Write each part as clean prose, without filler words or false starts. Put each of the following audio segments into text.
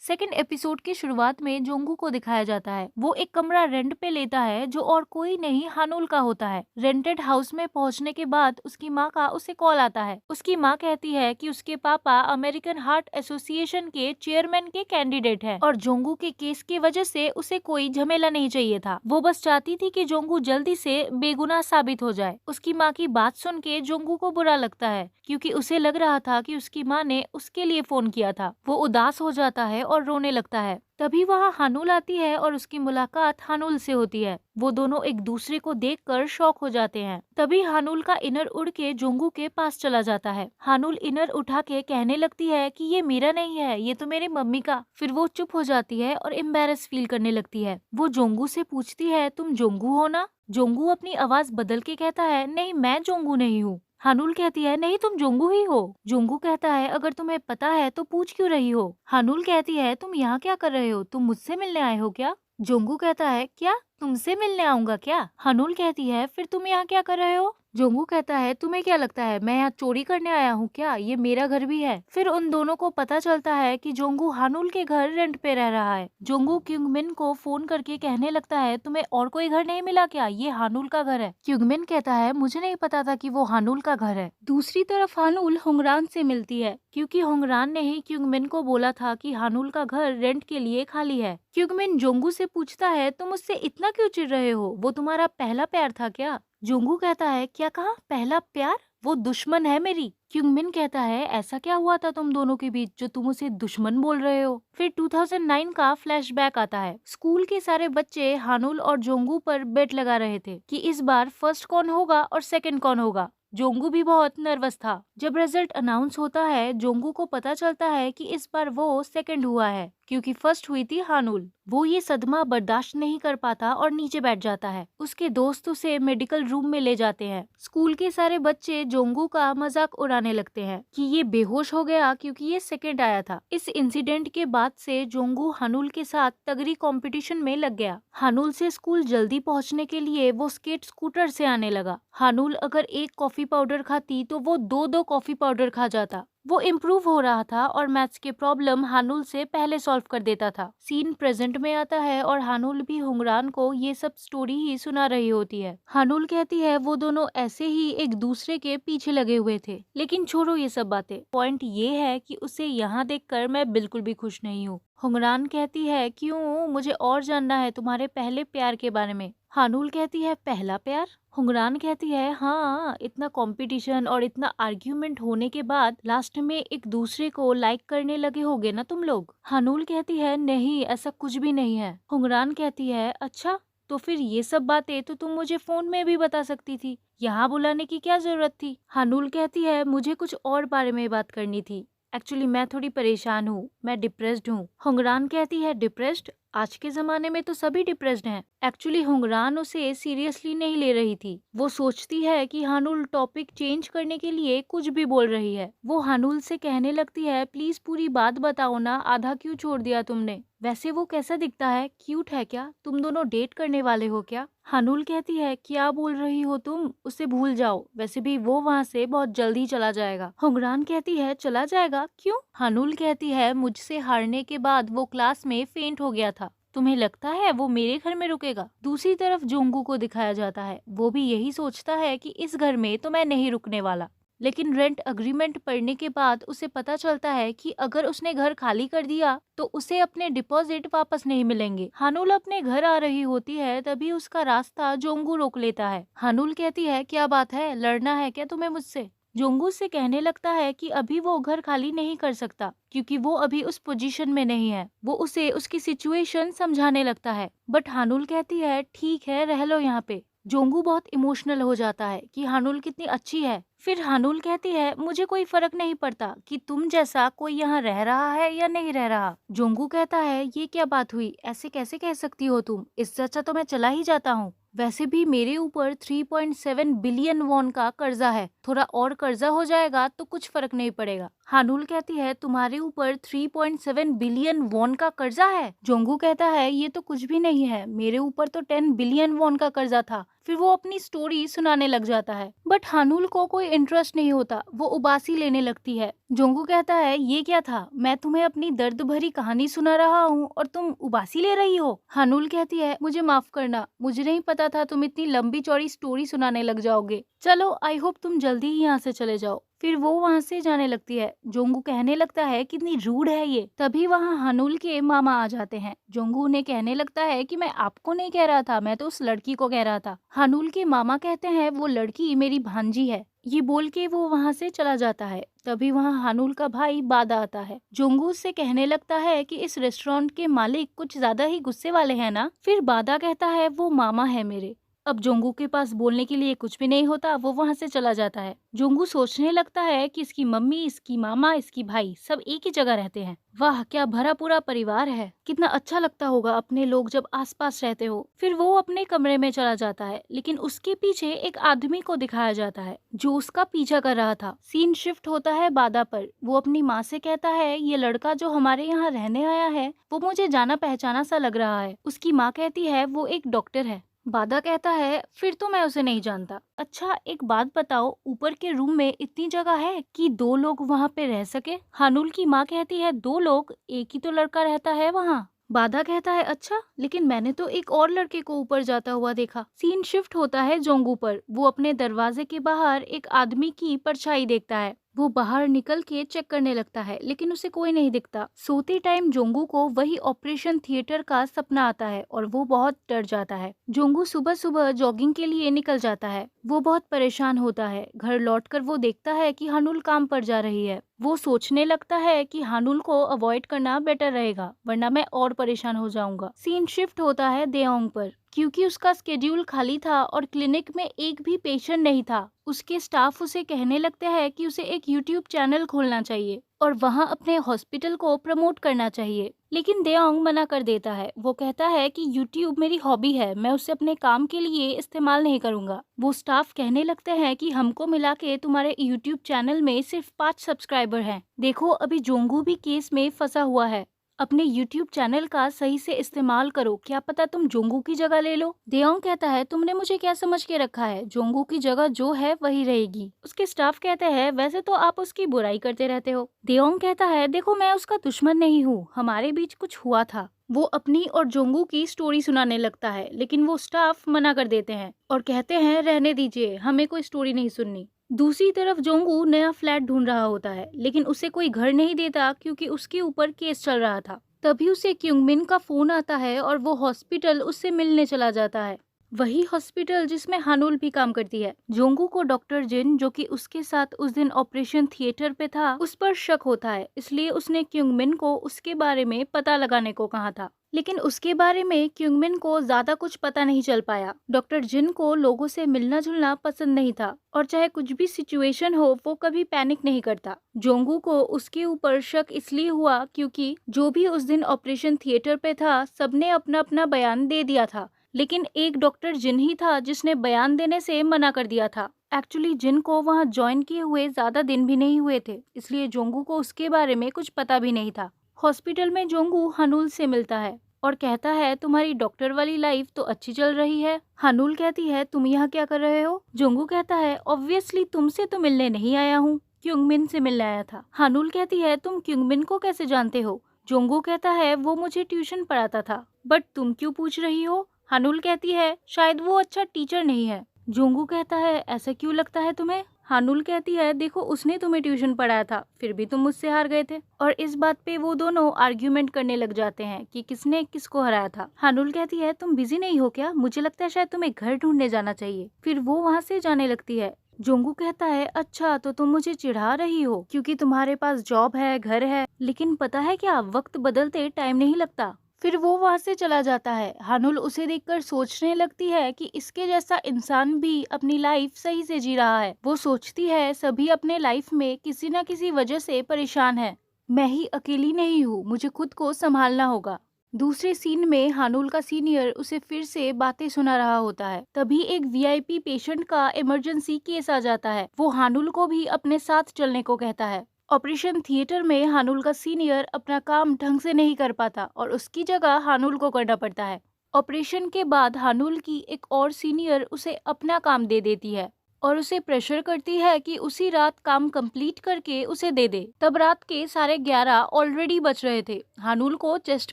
Second episode की शुरुआत में जोंगू को दिखाया जाता है। वो एक कमरा रेंट पे लेता है जो और कोई नहीं हानुल का होता है। रेंटेड हाउस में पहुंचने के बाद उसकी माँ का उसे कॉल आता है। उसकी माँ कहती है कि उसके पापा अमेरिकन हार्ट एसोसिएशन के चेयरमैन के कैंडिडेट है और जोंगू के केस की वजह से उसे कोई झमेला नहीं चाहिए था। वो बस चाहती थी कि जोंगू जल्दी से बेगुनाह साबित हो जाए। उसकी माँ की बात सुन के जोंगू को बुरा लगता है क्योंकि उसे लग रहा था कि उसकी माँ ने उसके लिए फोन किया था। वो उदास हो जाता है और रोने लगता है। तभी वहाँ हानुल आती है और उसकी मुलाकात हानुल से होती है। वो दोनों एक दूसरे को देखकर शॉक हो जाते हैं। तभी हानुल का इनर उड़ के जोंगू के पास चला जाता है। हानुल इनर उठा के कहने लगती है कि ये मेरा नहीं है, ये तो मेरी मम्मी का। फिर वो चुप हो जाती है और एम्बेरस फील करने लगती है। वो जोंगू से पूछती है, तुम जोंगू हो ना? जोंगू अपनी आवाज बदल के कहता है, नहीं मैं जोंगू नहीं हूँ। हानुल कहती है, नहीं तुम जोंगू ही हो। जोंगू कहता है, अगर तुम्हें पता है तो पूछ क्यों रही हो? हानुल कहती है, तुम यहाँ क्या कर रहे हो? तुम मुझसे मिलने आए हो क्या? जोंगू कहता है, क्या तुमसे मिलने आऊंगा क्या? हानुल कहती है, फिर तुम यहाँ क्या कर रहे हो? जोंगू कहता है, तुम्हें क्या लगता है मैं यहाँ चोरी करने आया हूँ क्या? ये मेरा घर भी है। फिर उन दोनों को पता चलता है कि जोंगू हानुल के घर रेंट पे रह रहा है। जोंगू क्युंगमिन को फोन करके कहने लगता है, तुम्हें और कोई घर नहीं मिला क्या? ये हानुल का घर है। क्युंगमिन कहता है, मुझे नहीं पता था कि वो हानुल का घर है। दूसरी तरफ हानुल होंगरान से मिलती है क्योंकि होंगरान ने ही क्युंगमिन को बोला था कि हानुल का घर रेंट के लिए खाली है। क्युंगमिन जोंगू से पूछता है, तुम उससे इतना क्यों चिढ़ रहे हो? वो तुम्हारा पहला प्यार था क्या? जोंगू कहता है, क्या कहा? पहला प्यार? वो दुश्मन है मेरी। क्युंगमिन कहता है, ऐसा क्या हुआ था तुम दोनों के बीच जो तुम उसे दुश्मन बोल रहे हो? फिर 2009 का फ्लैशबैक आता है। स्कूल के सारे बच्चे हानुल और जोंगू पर बेट लगा रहे थे कि इस बार फर्स्ट कौन होगा और सेकंड कौन होगा। जोंगू भी बहुत नर्वस था। जब रिजल्ट अनाउंस होता है, जोंगू को पता चलता है कि इस बार वो सेकंड हुआ है क्योंकि फर्स्ट हुई थी हानुल। वो ये सदमा बर्दाश्त नहीं कर पाता और नीचे बैठ जाता है। उसके दोस्त उसे मेडिकल रूम में ले जाते हैं। स्कूल के सारे बच्चे जोंगू का मजाक उड़ाने लगते हैं कि ये बेहोश हो गया क्योंकि ये सेकंड आया था। इस इंसिडेंट के बाद से जोंगू हानुल के साथ तगड़ी कंपटीशन में लग गया। हानुल से स्कूल जल्दी पहुंचने के लिए वो स्केट स्कूटर से आने लगा। हानुल अगर एक कॉफी पाउडर खाती तो वो दो दो कॉफी पाउडर खा जाता। वो इम्प्रूव हो रहा था और मैथ्स के प्रॉब्लम हानुल से पहले सॉल्व कर देता था। सीन प्रेजेंट में आता है और हानुल भी हुंगरान को ये सब स्टोरी ही सुना रही होती है। हानुल कहती है, वो दोनों ऐसे ही एक दूसरे के पीछे लगे हुए थे। लेकिन छोड़ो ये सब बातें, पॉइंट ये है कि उसे यहाँ देखकर मैं बिल्कुल भी खुश नहीं हूँ। हुंगरान कहती है, क्यों? मुझे और जानना है तुम्हारे पहले प्यार के बारे में। हानुल कहती है, पहला प्यार? हुंगरान कहती है, हाँ, इतना कंपटीशन और इतना आर्ग्यूमेंट होने के बाद लास्ट में एक दूसरे को लाइक करने लगे होगे ना तुम लोग। हानुल कहती है, नहीं ऐसा कुछ भी नहीं है। हुंगरान कहती है, अच्छा तो फिर ये सब बातें तो तुम मुझे फोन में भी बता सकती थी, यहाँ बुलाने की क्या जरूरत थी? हानुल कहती है, मुझे कुछ और बारे में बात करनी थी। एक्चुअली मैं थोड़ी परेशान हूँ, मैं डिप्रेस्ड हूँ। हुंगरान कहती है, डिप्रेस्ड? आज के जमाने में तो सभी डिप्रेस्ड हैं। एक्चुअली हुंगरान उसे सीरियसली नहीं ले रही थी। वो सोचती है कि हानुल टॉपिक चेंज करने के लिए कुछ भी बोल रही है। वो हानुल से कहने लगती है, प्लीज पूरी बात बताओ ना, आधा क्यों छोड़ दिया तुमने? वैसे वो कैसा दिखता है? क्यूट है क्या? तुम दोनों डेट करने वाले हो क्या? हानुल कहती है, क्या बोल रही हो तुम? उसे भूल जाओ, वैसे भी वो वहाँ से बहुत जल्दी चला जाएगा। हुंगरान कहती है, चला जाएगा? क्यों? हानुल कहती है, मुझसे हारने के बाद वो क्लास में फेंट हो गया था। तुम्हें लगता है वो मेरे घर में रुकेगा? दूसरी तरफ जोंगू को दिखाया जाता है। वो भी यही सोचता है कि इस घर में तो मैं नहीं रुकने वाला। लेकिन रेंट अग्रीमेंट पढ़ने के बाद उसे पता चलता है कि अगर उसने घर खाली कर दिया तो उसे अपने डिपॉजिट वापस नहीं मिलेंगे। हानुल अपने घर आ रही होती है, तभी उसका रास्ता जोंगू रोक लेता है। हानुल कहती है, क्या बात है, लड़ना है क्या तुम्हें मुझसे? जोंगू से कहने लगता है कि अभी वो घर खाली नहीं कर सकता क्योंकि वो अभी उस पोजीशन में नहीं है। वो उसे उसकी सिचुएशन समझाने लगता है, बट हानुल कहती है, ठीक है रह लो यहाँ पे। जोंगू बहुत इमोशनल हो जाता है कि हानुल कितनी अच्छी है। फिर हानुल कहती है, मुझे कोई फर्क नहीं पड़ता कि तुम जैसा कोई यहाँ रह रहा है या नहीं रह रहा। जोंगू कहता है, ये क्या बात हुई? ऐसे कैसे कह सकती हो तुम? इससे अच्छा तो मैं चला ही जाता हूँ। वैसे भी मेरे ऊपर 3.7 बिलियन वॉन का कर्जा है, थोड़ा और कर्जा हो जाएगा तो कुछ फर्क नहीं पड़ेगा। हानुल कहती है तुम्हारे ऊपर 3.7 बिलियन वॉन का कर्जा है। जोंगू कहता है ये तो कुछ भी नहीं है, मेरे ऊपर तो 10 बिलियन वॉन का कर्जा था। फिर वो अपनी स्टोरी सुनाने लग जाता है, बट हानुल को कोई इंटरेस्ट नहीं होता, वो उबासी लेने लगती है। जोंगू कहता है ये क्या था, मैं तुम्हें अपनी दर्द भरी कहानी सुना रहा हूँ और तुम उबासी ले रही हो। हानुल कहती है मुझे माफ करना, मुझे नहीं पता था तुम इतनी लंबी चौड़ी स्टोरी सुनाने लग जाओगे। चलो आई होप तुम जल्दी ही यहाँ से चले जाओ। फिर वो वहाँ से जाने लगती है। जोंगू कहने लगता है कितनी रूड है ये। तभी वहाँ हानुल के मामा आ जाते हैं। जोंगू उन्हें कहने लगता है कि मैं आपको नहीं कह रहा था, मैं तो उस लड़की को कह रहा था। हानुल के मामा कहते हैं वो लड़की मेरी भांजी है। ये बोल के वो वहाँ से चला जाता है। तभी वहाँ हानुल का भाई बादा आता है। जोंगू उससे कहने लगता है कि इस रेस्टोरेंट के मालिक कुछ ज्यादा ही गुस्से वाले हैं ना। फिर बादा कहता है वो मामा है मेरे। अब जोंगू के पास बोलने के लिए कुछ भी नहीं होता, वो वहाँ से चला जाता है। जोंगू सोचने लगता है कि इसकी मम्मी, इसकी मामा, इसकी भाई सब एक ही जगह रहते हैं। वाह क्या भरा पूरा परिवार है, कितना अच्छा लगता होगा अपने लोग जब आसपास रहते हो। फिर वो अपने कमरे में चला जाता है, लेकिन उसके पीछे एक आदमी को दिखाया जाता है जो उसका पीछा कर रहा था। सीन शिफ्ट होता है बादा पर। वो अपनी माँ से कहता है ये लड़का जो हमारे यहाँ रहने आया है वो मुझे जाना पहचाना सा लग रहा है। उसकी माँ कहती है वो एक डॉक्टर है। बादा कहता है फिर तो मैं उसे नहीं जानता। अच्छा एक बात बताओ, ऊपर के रूम में इतनी जगह है कि 2 लोग वहाँ पे रह सके? हानुल की माँ कहती है 2 लोग, एक ही तो लड़का रहता है वहाँ। बादा कहता है अच्छा, लेकिन मैंने तो एक और लड़के को ऊपर जाता हुआ देखा। सीन शिफ्ट होता है जोंगू पर। वो अपने दरवाजे के बाहर एक आदमी की परछाई देखता है। वो बाहर निकल के चेक करने लगता है, लेकिन उसे कोई नहीं दिखता। सोते टाइम जोंगू को वही ऑपरेशन थिएटर का सपना आता है और वो बहुत डर जाता है। जोंगू सुबह सुबह जॉगिंग के लिए निकल जाता है। वो बहुत परेशान होता है। घर लौटकर वो देखता है कि हानुल काम पर जा रही है। वो सोचने लगता है कि हानुल को अवॉइड करना बेटर रहेगा, वरना मैं और परेशान हो जाऊंगा। सीन शिफ्ट होता है देओंग पर। क्योंकि उसका स्केड्यूल खाली था और क्लिनिक में एक भी पेशेंट नहीं था, उसके स्टाफ उसे कहने लगते हैं कि उसे एक यूट्यूब चैनल खोलना चाहिए और वहां अपने हॉस्पिटल को प्रमोट करना चाहिए। लेकिन देओंग मना कर देता है। वो कहता है कि यूट्यूब मेरी हॉबी है, मैं उसे अपने काम के लिए इस्तेमाल नहीं करूंगा। वो स्टाफ कहने लगते हैं कि हमको मिला के तुम्हारे यूट्यूब चैनल में सिर्फ 5 सब्सक्राइबर हैं। देखो अभी जोंगू भी केस में फंसा हुआ है, अपने YouTube चैनल का सही से इस्तेमाल करो, क्या पता तुम जोंगू की जगह ले लो। देओंग कहता है तुमने मुझे क्या समझ के रखा है, जोंगू की जगह जो है वही रहेगी। उसके स्टाफ कहते हैं वैसे तो आप उसकी बुराई करते रहते हो। देओंग कहता है देखो मैं उसका दुश्मन नहीं हूँ, हमारे बीच कुछ हुआ था। वो अपनी और जोंगू की स्टोरी सुनाने लगता है, लेकिन वो स्टाफ मना कर देते हैं और कहते हैं रहने दीजिए, हमें कोई स्टोरी नहीं सुननी। दूसरी तरफ जोंगू नया फ्लैट ढूंढ रहा होता है, लेकिन उसे कोई घर नहीं देता क्योंकि उसके ऊपर केस चल रहा था। तभी उसे क्युंगमिन का फोन आता है और वो हॉस्पिटल उससे मिलने चला जाता है, वही हॉस्पिटल जिसमें हानुल भी काम करती है। जोंगू को डॉक्टर जिन, जो कि उसके साथ उस दिन ऑपरेशन थिएटर पे था, उस पर शक होता है, इसलिए उसने क्युंगमिन को उसके बारे में पता लगाने को कहा था। लेकिन उसके बारे में क्युंगमिन को ज्यादा कुछ पता नहीं चल पाया। डॉक्टर जिन को लोगों से मिलना जुलना पसंद नहीं था और चाहे कुछ भी सिचुएशन हो वो कभी पैनिक नहीं करता। जोंगू को उसके ऊपर शक इसलिए हुआ क्योंकि जो भी उस दिन ऑपरेशन थिएटर पे था सबने अपना अपना बयान दे दिया था, लेकिन एक डॉक्टर जिन ही था जिसने बयान देने से मना कर दिया था। एक्चुअली जिन को वहाँ ज्वाइन किए हुए ज्यादा दिन भी नहीं हुए थे, इसलिए जोंगू को उसके बारे में कुछ पता भी नहीं था। हॉस्पिटल में जोंगू हानुल से मिलता है और कहता है तुम्हारी डॉक्टर वाली लाइफ तो अच्छी चल रही है। हानुल कहती है तुम यहाँ क्या कर रहे हो? जोंगू कहता है ऑब्वियसली तुमसे तो मिलने नहीं आया हूँ, क्युंगमिन से मिलने आया था। हानुल कहती है तुम क्युंगमिन को कैसे जानते हो? जोंगू कहता है वो मुझे ट्यूशन पढ़ाता था। बट तुम क्यों पूछ रही हो? हानुल कहती है शायद वो अच्छा टीचर नहीं है। जोंगू कहता है ऐसा क्यों लगता है तुम्हें? हानुल कहती है देखो उसने तुम्हें ट्यूशन पढ़ाया था, फिर भी तुम मुझसे हार गए थे। और इस बात पे वो दोनों आर्ग्यूमेंट करने लग जाते हैं कि किसने किसको हराया था। हानुल कहती है तुम बिजी नहीं हो क्या? मुझे लगता है शायद तुम्हें घर ढूंढने जाना चाहिए। फिर वो वहाँ से जाने लगती है। जोंगू कहता है अच्छा तो तुम मुझे चिढ़ा रही हो क्योंकि तुम्हारे पास जॉब है, घर है, लेकिन पता है क्या, वक्त बदलते टाइम नहीं लगता। फिर वो वहाँ से चला जाता है। हानुल उसे देखकर सोचने लगती है कि इसके जैसा इंसान भी अपनी लाइफ सही से जी रहा है। वो सोचती है सभी अपने लाइफ में किसी न किसी वजह से परेशान है, मैं ही अकेली नहीं हूँ, मुझे खुद को संभालना होगा। दूसरे सीन में हानुल का सीनियर उसे फिर से बातें सुना रहा होता है। तभी एक वीआईपी पेशेंट का इमरजेंसी केस आ जाता है। वो हानुल को भी अपने साथ चलने को कहता है। ऑपरेशन थिएटर में हानुल का सीनियर अपना काम ढंग से नहीं कर पाता और उसकी जगह हानुल को करना पड़ता है। ऑपरेशन के बाद हानुल की एक और सीनियर उसे अपना काम दे देती है और उसे प्रेशर करती है कि उसी रात काम कंप्लीट करके उसे दे दे। तब रात के 11:30 ऑलरेडी बज रहे थे। हानुल को चेस्ट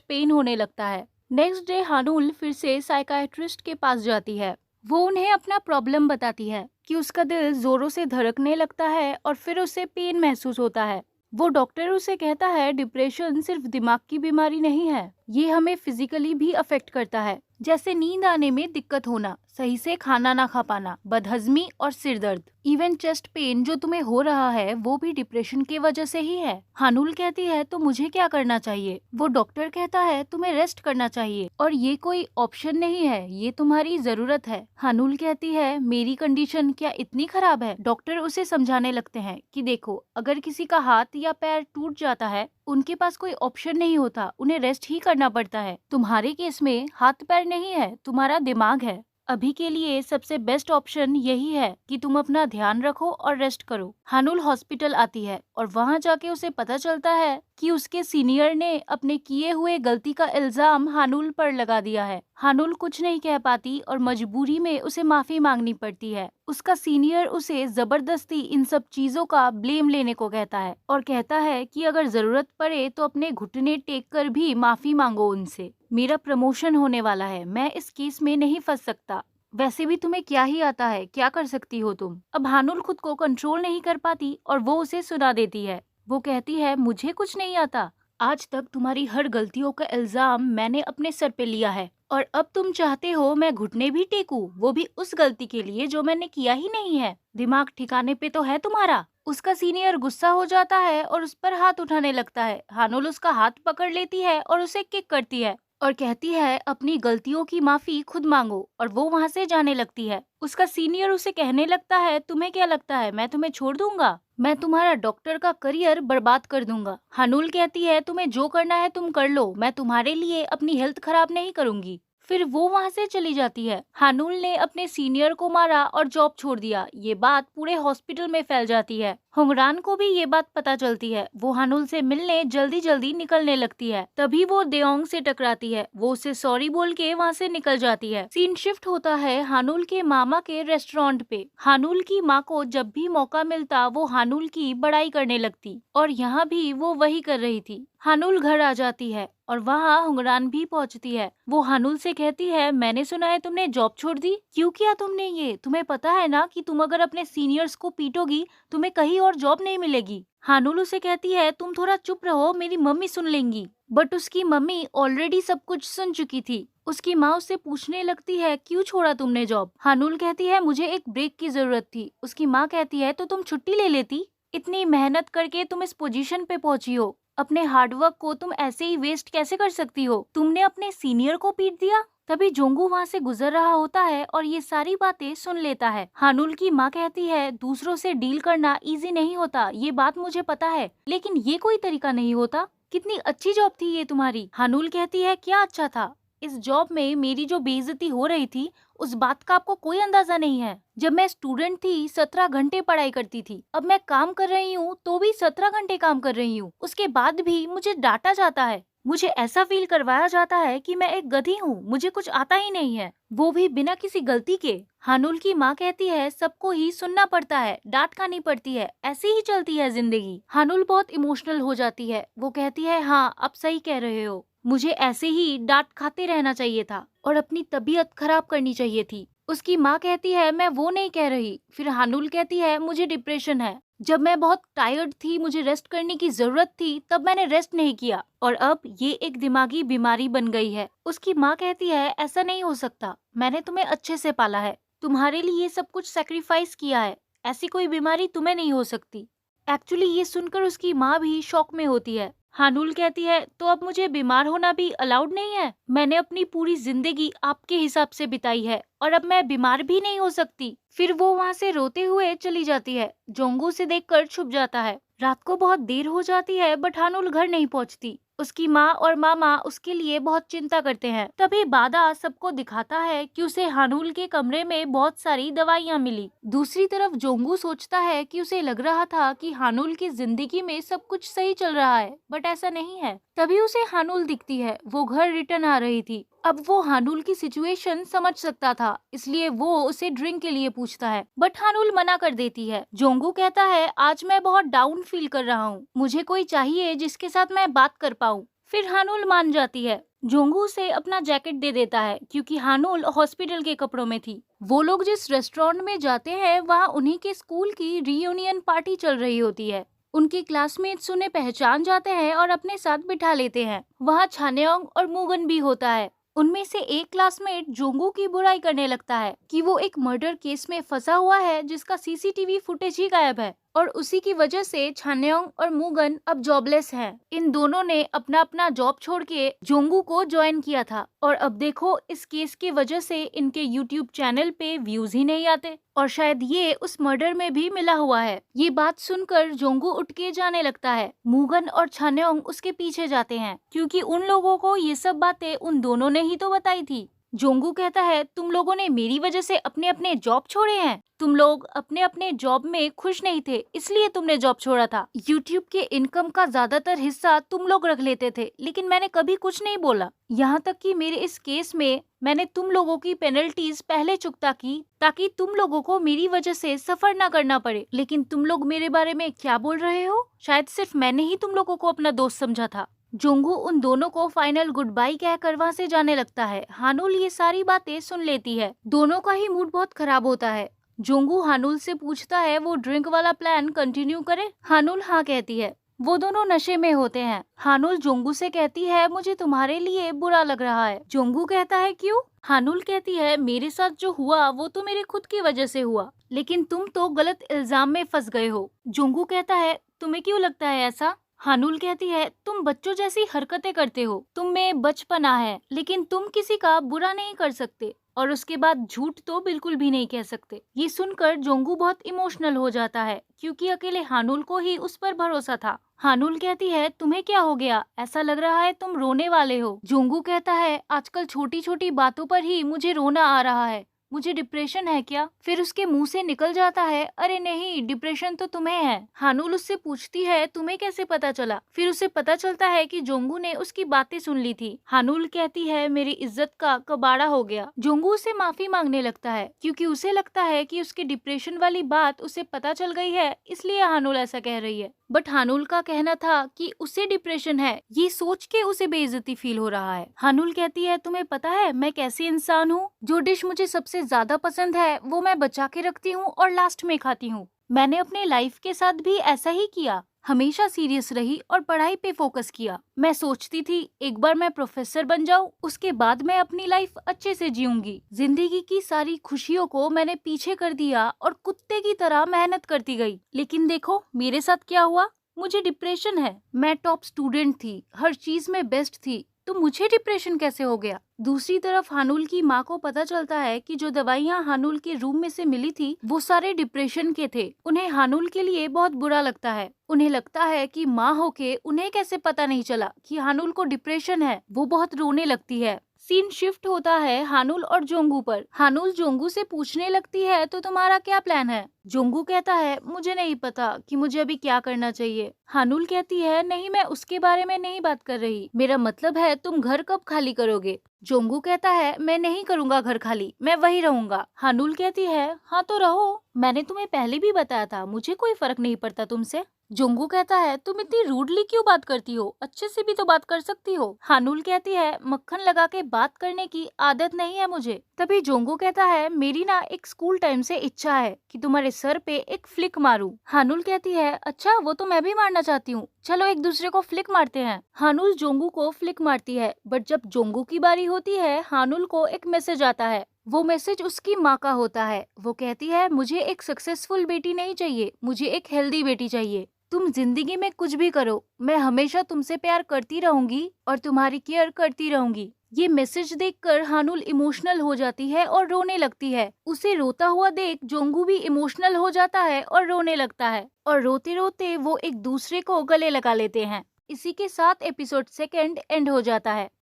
पेन होने लगता है। नेक्स्ट डे हानुल फिर से साइकाइट्रिस्ट के पास जाती है। वो उन्हें अपना प्रॉब्लम बताती है कि उसका दिल जोरों से धड़कने लगता है और फिर उसे पेन महसूस होता है। वो डॉक्टर उसे कहता है डिप्रेशन सिर्फ दिमाग की बीमारी नहीं है, ये हमें फिजिकली भी अफेक्ट करता है, जैसे नींद आने में दिक्कत होना, सही से खाना ना खा पाना, बदहजमी और सिर दर्द। इवन चेस्ट पेन जो तुम्हें हो रहा है वो भी डिप्रेशन की वजह से ही है। हानुल कहती है तो मुझे क्या करना चाहिए? वो डॉक्टर कहता है तुम्हें रेस्ट करना चाहिए और ये कोई ऑप्शन नहीं है, ये तुम्हारी जरूरत है। हानुल कहती है मेरी कंडीशन क्या इतनी खराब है? डॉक्टर उसे समझाने लगते हैं कि देखो, अगर किसी का हाथ या पैर टूट जाता है उनके पास कोई ऑप्शन नहीं होता, उन्हें रेस्ट ही करना पड़ता है। तुम्हारे केस में हाथ पैर नहीं है, तुम्हारा दिमाग है। अभी के लिए सबसे बेस्ट ऑप्शन यही है कि तुम अपना ध्यान रखो और रेस्ट करो। हानुल हॉस्पिटल आती है और वहाँ जाके उसे पता चलता है कि उसके सीनियर ने अपने किए हुए गलती का इल्जाम हानुल पर लगा दिया है। हानुल कुछ नहीं कह पाती और मजबूरी में उसे माफी मांगनी पड़ती है। उसका सीनियर उसे जबरदस्ती इन सब चीजों का ब्लेम लेने को कहता है और कहता है कि अगर जरूरत पड़े तो अपने घुटने टेक कर भी माफी मांगो उनसे। मेरा प्रमोशन होने वाला है, मैं इस केस में नहीं फंस सकता। वैसे भी तुम्हें क्या ही आता है, क्या कर सकती हो तुम? अब हानुल खुद को कंट्रोल नहीं कर पाती और वो उसे सुना देती है। वो कहती है मुझे कुछ नहीं आता, आज तक तुम्हारी हर गलतियों का इल्जाम मैंने अपने सर पे लिया है और अब तुम चाहते हो मैं घुटने भी टेकूं, वो भी उस गलती के लिए जो मैंने किया ही नहीं है। दिमाग ठिकाने पे तो है तुम्हारा? उसका सीनियर गुस्सा हो जाता है और उस पर हाथ उठाने लगता है। हानुल उसका हाथ पकड़ लेती है और उसे किक करती है और कहती है अपनी गलतियों की माफी खुद मांगो और वो वहाँ से जाने लगती है। उसका सीनियर उसे कहने लगता है तुम्हें क्या लगता है मैं तुम्हें छोड़ दूंगा? मैं तुम्हारा डॉक्टर का करियर बर्बाद कर दूंगा। हानुल कहती है तुम्हें जो करना है तुम कर लो, मैं तुम्हारे लिए अपनी हेल्थ खराब नहीं करूंगी। फिर वो वहाँ से चली जाती है। हानुल ने अपने सीनियर को मारा और जॉब छोड़ दिया, ये बात पूरे हॉस्पिटल में फैल जाती है। हुंगरान को भी ये बात पता चलती है। वो हानुल से मिलने जल्दी जल्दी निकलने लगती है। तभी वो देओंग से टकराती है। वो उसे सॉरी बोल के वहाँ से निकल जाती है। सीन शिफ्ट होता है हानुल के मामा के रेस्टोरेंट पे। हानुल की माँ को जब भी मौका मिलता वो हानुल की बड़ाई करने लगती और यहाँ भी वो वही कर रही थी। हानुल घर आ जाती है और वहाँ हुंगरान भी पहुँचती है। वो हानुल से कहती है मैंने सुना है तुमने जॉब छोड़ दी, क्यों किया तुमने ये? तुम्हें पता है ना कि तुम अगर अपने सीनियर्स को पीटोगी तुम्हें कहीं और जॉब नहीं मिलेगी। हानुल उसे कहती है तुम थोड़ा चुप रहो, मेरी मम्मी सुन लेंगी। बट उसकी मम्मी ऑलरेडी सब कुछ सुन चुकी थी। उसकी माँ उससे पूछने लगती है क्यों छोड़ा तुमने जॉब? हानुल कहती है मुझे एक ब्रेक की जरूरत थी। उसकी माँ कहती है तो तुम छुट्टी ले लेती, इतनी मेहनत करके तुम इस पोजीशन पे पहुंची हो, अपने हार्डवर्क को तुम ऐसे ही वेस्ट कैसे कर सकती हो? तुमने अपने सीनियर को पीट दिया। तभी जोंगू वहाँ से गुजर रहा होता है और ये सारी बातें सुन लेता है। हानुल की माँ कहती है दूसरों से डील करना इजी नहीं होता, ये बात मुझे पता है, लेकिन ये कोई तरीका नहीं होता। कितनी अच्छी जॉब थी ये तुम्हारी। हानुल कहती है क्या अच्छा था? इस जॉब में मेरी जो बेइज्जती हो रही थी उस बात का आपको कोई अंदाजा नहीं है। जब मैं स्टूडेंट थी 17 घंटे पढ़ाई करती थी, अब मैं काम कर रही हूँ तो भी 17 घंटे काम कर रही हूँ, उसके बाद भी मुझे डांटा जाता है। मुझे ऐसा फील करवाया जाता है कि मैं एक गधी हूँ, मुझे कुछ आता ही नहीं है, वो भी बिना किसी गलती के। हानुल की माँ कहती है सबको ही सुनना पड़ता है, डांट खानी पड़ती है, ऐसी ही चलती है जिंदगी। हानुल बहुत इमोशनल हो जाती है। वो कहती है हाँ आप सही कह रहे हो, मुझे ऐसे ही डांट खाते रहना चाहिए था और अपनी तबीयत खराब करनी चाहिए थी। उसकी माँ कहती है मैं वो नहीं कह रही। फिर हानुल कहती है मुझे डिप्रेशन है, जब मैं बहुत टायर्ड थी, मुझे रेस्ट करने की जरूरत थी, तब मैंने रेस्ट नहीं किया और अब ये एक दिमागी बीमारी बन गई है। उसकी माँ कहती है ऐसा नहीं हो सकता, मैंने तुम्हें अच्छे से पाला है, तुम्हारे लिए सब कुछ सैक्रिफाइस किया है, ऐसी कोई बीमारी तुम्हें नहीं हो सकती। एक्चुअली ये सुनकर उसकी माँ भी शॉक में होती है। हानुल कहती है तो अब मुझे बीमार होना भी अलाउड नहीं है? मैंने अपनी पूरी जिंदगी आपके हिसाब से बिताई है और अब मैं बीमार भी नहीं हो सकती। फिर वो वहाँ से रोते हुए चली जाती है। जोंगू से देखकर छुप जाता है। रात को बहुत देर हो जाती है बट हानुल घर नहीं पहुँचती। उसकी माँ और मामा उसके लिए बहुत चिंता करते हैं। तभी बादा सबको दिखाता है कि उसे हानुल के कमरे में बहुत सारी दवाइयाँ मिली। दूसरी तरफ जोंगू सोचता है कि उसे लग रहा था कि हानुल की जिंदगी में सब कुछ सही चल रहा है, बट ऐसा नहीं है। तभी उसे हानुल दिखती है, वो घर रिटर्न आ रही थी। अब वो हानुल की सिचुएशन समझ सकता था, इसलिए वो उसे ड्रिंक के लिए पूछता है, बट हानुल मना कर देती है। जोंगू कहता है, आज मैं बहुत डाउन फील कर रहा हूँ, मुझे कोई चाहिए जिसके साथ मैं बात कर पाऊँ। फिर हानुल मान जाती है। जोंगू उसे अपना जैकेट दे देता है क्योंकि हानुल हॉस्पिटल के कपड़ों में थी। वो लोग जिस रेस्टोरेंट में जाते हैं वहाँ उन्हीं के स्कूल की रीयूनियन पार्टी चल रही होती है। उनके क्लासमेट्स उन्हें पहचान जाते हैं और अपने साथ बिठा लेते हैं। वहाँ छान्योंग और मुगन भी होता है। उनमें से एक क्लासमेट जोंगू की बुराई करने लगता है कि वो एक मर्डर केस में फंसा हुआ है जिसका सीसीटीवी फुटेज ही गायब है, और उसी की वजह से छान्योंग और मुगन अब जॉबलेस हैं। इन दोनों ने अपना अपना जॉब छोड़ के जोंगू को ज्वाइन किया था, और अब देखो इस केस की वजह से इनके यूट्यूब चैनल पे व्यूज ही नहीं आते, और शायद ये उस मर्डर में भी मिला हुआ है। ये बात सुनकर जोंगू उठ के जाने लगता है। मुगन और छान्योंग उसके पीछे जाते हैं क्योंकि उन लोगों को ये सब बातें उन दोनों ने ही तो बताई थी। जोंगू कहता है, तुम लोगों ने मेरी वजह से अपने अपने जॉब छोड़े हैं। तुम लोग अपने अपने जॉब में खुश नहीं थे, इसलिए तुमने जॉब छोड़ा था। यूट्यूब के इनकम का ज्यादातर हिस्सा तुम लोग रख लेते थे, लेकिन मैंने कभी कुछ नहीं बोला। यहाँ तक कि मेरे इस केस में मैंने तुम लोगों की पेनल्टीज पहले चुकता की ताकि तुम लोगों को मेरी वजह से सफर ना करना पड़े। लेकिन तुम लोग मेरे बारे में क्या बोल रहे हो? शायद सिर्फ मैंने ही तुम लोगों को अपना दोस्त समझा था। जोंगू उन दोनों को फाइनल गुड बाय कहकर वहाँ से जाने लगता है। हानुल ये सारी बातें सुन लेती है। दोनों का ही मूड बहुत खराब होता है। जोंगू हानुल से पूछता है वो ड्रिंक वाला प्लान कंटिन्यू करे। हानुल हाँ कहती है। वो दोनों नशे में होते हैं। हानुल जोंगू से कहती है, मुझे तुम्हारे लिए बुरा लग रहा है। जोंगू कहता है, क्यों? हानुल कहती है, मेरे साथ जो हुआ वो तो मेरे खुद की वजह से हुआ, लेकिन तुम तो गलत इल्जाम में फंस गए हो। जोंगू कहता है, तुम्हें क्यों लगता है ऐसा? हानुल कहती है, तुम बच्चों जैसी हरकतें करते हो, तुम में बचपना है, लेकिन तुम किसी का बुरा नहीं कर सकते, और उसके बाद झूठ तो बिल्कुल भी नहीं कह सकते। ये सुनकर जोंगू बहुत इमोशनल हो जाता है क्योंकि अकेले हानुल को ही उस पर भरोसा था। हानुल कहती है, तुम्हें क्या हो गया? ऐसा लग रहा है तुम रोने वाले हो। जोंगू कहता है, आजकल छोटी छोटी बातों पर ही मुझे रोना आ रहा है, मुझे डिप्रेशन है क्या? फिर उसके मुंह से निकल जाता है, अरे नहीं, डिप्रेशन तो तुम्हें है। हानुल उससे पूछती है, तुम्हें कैसे पता चला? फिर उसे पता चलता है कि जोंगू ने उसकी बातें सुन ली थी। हानुल कहती है, मेरी इज्जत का कबाड़ा हो गया। जोंगू उसे माफी मांगने लगता है क्योंकि उसे लगता है कि उसके डिप्रेशन वाली बात उसे पता चल गई है, इसलिए हानुल ऐसा कह रही है। बट हानुल का कहना था कि उसे डिप्रेशन है, ये सोच के उसे बेइज्जती फील हो रहा है। हानुल कहती है, तुम्हें पता है मैं कैसी इंसान हूँ? जो डिश मुझे सबसे ज्यादा पसंद है वो मैं बचा के रखती हूँ और लास्ट में खाती हूँ। मैंने अपने लाइफ के साथ भी ऐसा ही किया, हमेशा सीरियस रही और पढ़ाई पे फोकस किया। मैं सोचती थी एक बार मैं प्रोफेसर बन जाऊं, उसके बाद मैं अपनी लाइफ अच्छे से जीऊंगी। जिंदगी की सारी खुशियों को मैंने पीछे कर दिया और कुत्ते की तरह मेहनत करती गई। लेकिन देखो मेरे साथ क्या हुआ, मुझे डिप्रेशन है। मैं टॉप स्टूडेंट थी, हर चीज में बेस्ट थी, तो मुझे डिप्रेशन कैसे हो गया? दूसरी तरफ हानुल की माँ को पता चलता है कि जो दवाइयाँ हानुल के रूम में से मिली थी वो सारे डिप्रेशन के थे। उन्हें हानुल के लिए बहुत बुरा लगता है। उन्हें लगता है कि माँ होके उन्हें कैसे पता नहीं चला कि हानुल को डिप्रेशन है। वो बहुत रोने लगती है। सीन शिफ्ट होता है हानुल और जोंगू पर। हानुल जोंगू से पूछने लगती है, तो तुम्हारा क्या प्लान है? जोंगू कहता है, मुझे नहीं पता कि मुझे अभी क्या करना चाहिए। हानुल कहती है, नहीं, मैं उसके बारे में नहीं बात कर रही, मेरा मतलब है तुम घर कब खाली करोगे? जोंगू कहता है, मैं नहीं करूँगा घर खाली, मैं वही रहूंगा। हानुल कहती है, हाँ तो रहो, मैंने तुम्हें पहले भी बताया था, मुझे कोई फर्क नहीं पड़ता तुमसे। जोंगू कहता है, तुम इतनी रूडली क्यों बात करती हो? अच्छे से भी तो बात कर सकती हो। हानुल कहती है, मक्खन लगा के बात करने की आदत नहीं है मुझे। तभी जोंगू कहता है, मेरी ना एक स्कूल टाइम से इच्छा है कि तुम्हारे सर पे एक फ्लिक मारूं। हानुल कहती है, अच्छा, वो तो मैं भी मारना चाहती हूँ, चलो एक दूसरे को फ्लिक मारते हैं। हानुल जोंगू को फ्लिक मारती है, बट जब जोंगू की बारी होती है हानुल को एक मैसेज आता है। वो मैसेज उसकी माँ का होता है। वो कहती है, मुझे एक सक्सेसफुल बेटी नहीं चाहिए, मुझे एक हेल्दी बेटी चाहिए। तुम जिंदगी में कुछ भी करो, मैं हमेशा तुमसे प्यार करती रहूंगी और तुम्हारी केयर करती रहूंगी। ये मैसेज देखकर हानुल इमोशनल हो जाती है और रोने लगती है। उसे रोता हुआ देख जोंगू भी इमोशनल हो जाता है और रोने लगता है, और रोते रोते वो एक दूसरे को गले लगा लेते हैं। इसी के साथ एपिसोड सेकंड एंड हो जाता है।